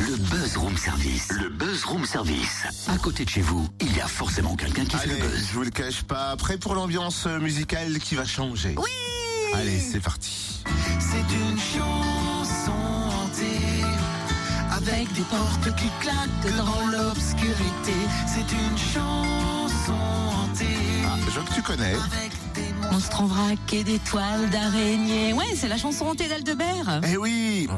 Le Buzz Room Service. Le Buzz Room Service. À côté de chez vous, il y a forcément quelqu'un qui fait le buzz. Je vous le cache pas, prêt pour l'ambiance musicale qui va changer. Oui. Allez, c'est parti. C'est une chanson hantée, avec des portes qui claquent dans l'obscurité. C'est une chanson hantée. Ah, je vois que tu connais. Avec des Monstres en vrac et des toiles d'araignée. Ouais, c'est la chanson hantée d'Aldebert. Eh oui,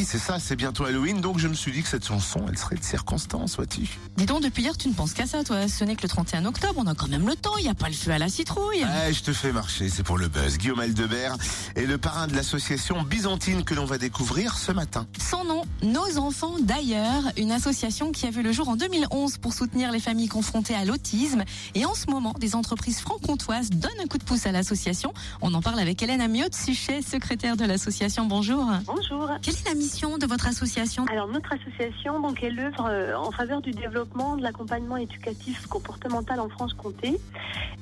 c'est ça, c'est bientôt Halloween, donc je me suis dit que cette chanson, elle serait de circonstance, vois-tu. Dis donc, depuis hier, tu ne penses qu'à ça, toi. Ce n'est que le 31 octobre, on a quand même le temps, il n'y a pas le feu à la citrouille. Je te fais marcher, c'est pour le buzz. Guillaume Aldebert est le parrain de l'association byzantine que l'on va découvrir ce matin. Son nom, Nos enfants d'ailleurs, une association qui a vu le jour en 2011 pour soutenir les familles confrontées à l'autisme. Et en ce moment, des entreprises franc-comtoises donnent un coup de pouce à l'association. On en parle avec Hélène Amiotte-Suchet, secrétaire de l'association. Bonjour. Bonjour. Quelle est la mission de votre association ? Alors notre association, donc, elle œuvre en faveur du développement de l'accompagnement éducatif comportemental en Franche-Comté,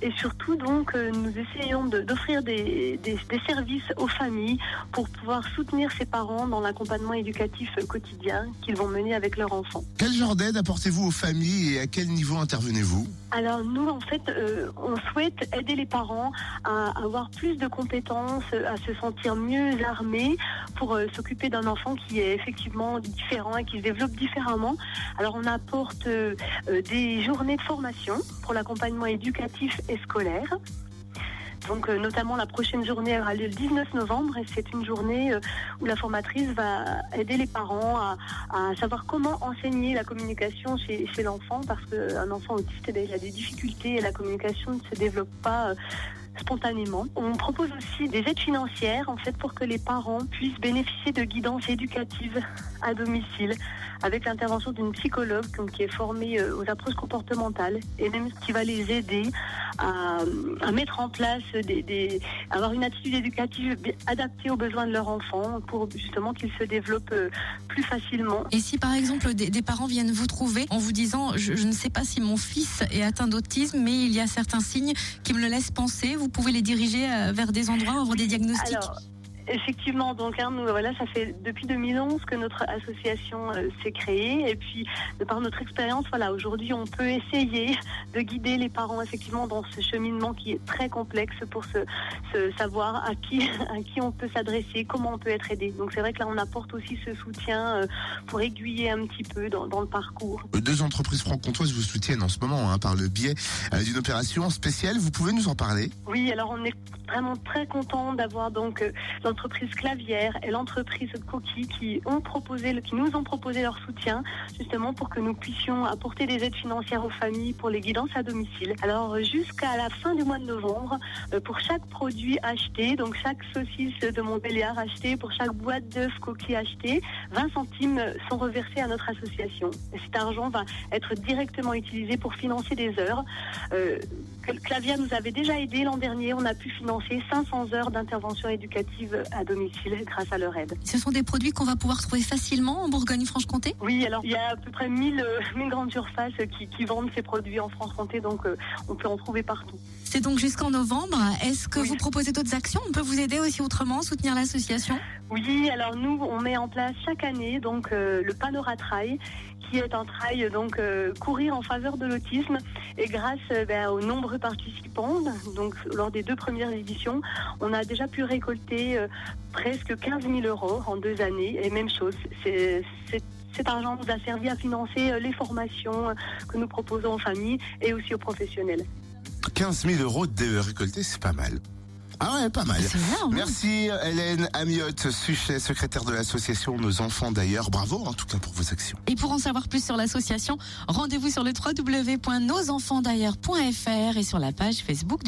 et surtout donc nous essayons d'offrir des services aux familles pour pouvoir soutenir ces parents dans l'accompagnement éducatif quotidien qu'ils vont mener avec leurs enfants. Quel genre d'aide apportez-vous aux familles et à quel niveau intervenez-vous ? Alors nous, en fait, on souhaite aider les parents à avoir plus de compétences, à se sentir mieux armés pour s'occuper d'un enfant qui est effectivement différent et qui se développe différemment. Alors on apporte des journées de formation pour l'accompagnement éducatif et scolaire. Donc notamment la prochaine journée aura lieu le 19 novembre et c'est une journée où la formatrice va aider les parents à savoir comment enseigner la communication chez l'enfant, parce qu'un enfant autiste, il a des difficultés et la communication ne se développe pas spontanément. On propose aussi des aides financières en fait pour que les parents puissent bénéficier de guidance éducative à domicile avec l'intervention d'une psychologue qui est formée aux approches comportementales et même qui va les aider à mettre en place avoir une attitude éducative adaptée aux besoins de leur enfant pour justement qu'ils se développent plus facilement. Et si par exemple des parents viennent vous trouver en vous disant je ne sais pas si mon fils est atteint d'autisme, mais il y a certains signes qui me le laissent penser, vous pouvez les diriger vers des endroits, vers des diagnostics? Alors, effectivement, donc nous, voilà, ça fait depuis 2011 que notre association s'est créée, et puis de par notre expérience, voilà, aujourd'hui on peut essayer de guider les parents effectivement dans ce cheminement qui est très complexe pour savoir à qui on peut s'adresser, comment on peut être aidé. Donc c'est vrai que là on apporte aussi ce soutien pour aiguiller un petit peu dans le parcours. 2 entreprises franc-comtoises vous soutiennent en ce moment par le biais d'une opération spéciale. Vous pouvez nous en parler ? Oui, alors on est vraiment très content d'avoir donc l'entreprise Clavière et l'entreprise Coquille qui nous ont proposé leur soutien justement pour que nous puissions apporter des aides financières aux familles pour les guidances à domicile. Alors jusqu'à la fin du mois de novembre, pour chaque produit acheté, donc chaque saucisse de Montbéliard achetée, pour chaque boîte d'œufs Coquille achetée, 20 centimes sont reversés à notre association. Et cet argent va être directement utilisé pour financer des heures. Clavière nous avait déjà aidé l'an dernier, on a pu financer 500 heures d'intervention éducative à domicile grâce à leur aide. Ce sont des produits qu'on va pouvoir trouver facilement en Bourgogne-Franche-Comté ? Oui, alors il y a à peu près 1000 grandes surfaces qui vendent ces produits en Franche-Comté, donc on peut en trouver partout. C'est donc jusqu'en novembre. Est-ce que vous proposez d'autres actions ? On peut vous aider aussi autrement, soutenir l'association ? Oui, alors nous, on met en place chaque année donc le Panorama-Trail, qui est un trail, donc courir en faveur de l'autisme. Et grâce aux nombreux participants, donc lors des 2 premières éditions, on a déjà pu récolter presque 15 000 € en 2 années. Et même chose, cet argent nous a servi à financer les formations que nous proposons aux familles et aussi aux professionnels. 15 000 € de récoltés, c'est pas mal. Ah ouais, pas mal. C'est énorme. Merci Hélène Amiotte-Suchet, secrétaire de l'association Nos enfants d'ailleurs. Bravo en tout cas pour vos actions. Et pour en savoir plus sur l'association, rendez-vous sur le www.nosenfantsdailleurs.fr et sur la page Facebook de